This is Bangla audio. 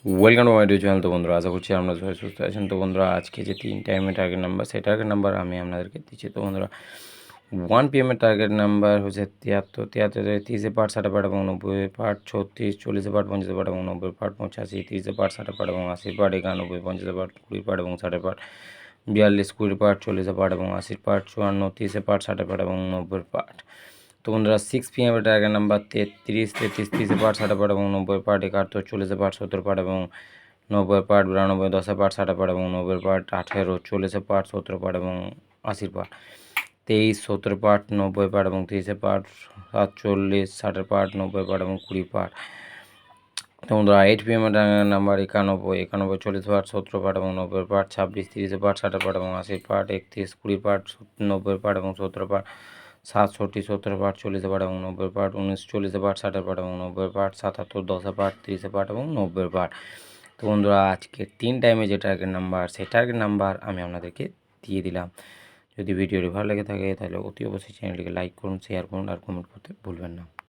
Welcome to my YouTube channel. তো বন্ধুরা, আশা করছি আমরা সবাই সুস্থ আছেন। তো বন্ধুরা, আজকে যে 3 টাইমের টার্গেট নাম্বার, সেই টার্গেট নাম্বার আমি আপনাদেরকে দিচ্ছি। তো বন্ধুরা, 1 PM টার্গেট নাম্বার হচ্ছে 73, 73 30 পার্ট 60 পার্ট এবং 90 পার্ট, 36 40 পার্ট 50 পার্ট এবং 90 পার্ট, 85 30 পার্ট 60 পার্ট এবং 80 পার্ট, 91 50 পার্ট 20 পার্ট এবং 60 পার্ট, 42 20 পার্ট 40 পার্ট এবং 80 পার্ট, 54 30 পার্ট 60 পার্ট এবং 90 পার্ট। তো বন্ধুরা, 6 PM target number 33 33 30 part 60 part এবং 90 পার্ট, 71 40 পার্ট 70 পার্ট এবং 90 পার্ট, 92 10 পার্ট 60 পার্ট এবং 90 পার্ট, 18 40 পার্ট 70 পার্ট এবং 80 পার্ট, 23 70 পার্ট 90 পার্ট এবং 30 পার্ট, 47 60 পার্ট 90 পার্ট এবং 20 পার্ট। তো বন্ধুরা, 8 PM নাম্বার 91 91 40 পার্ট 70 পার্ট এবং 90 পার্ট, 26 30 পার্ট 60 পার্ট এবং 80 পার্ট, 31 20 পার্ট 90 পার্ট এবং 70 পার্ট, 67 70 পার্ট 40 পার্ট এবং 90 পার্ট, 19 40 পার্ট 60 পার্ট এবং 90 পার্ট, 77 10 পার্ট 30 পার্ট এবং 90 পার্ট। তো বন্ধুরা, আজকে 3 টাইমে যে টার্গেট নাম্বার, সেই টার্গেট নাম্বার আমি আপনাদেরকে দিয়ে দিলাম। যদি ভিডিওটি ভালো লেগে থাকে তাহলে অতি অবশ্যই চ্যানেলটিকে লাইক করুন, শেয়ার করুন আর কমেন্ট করতে ভুলবেন না।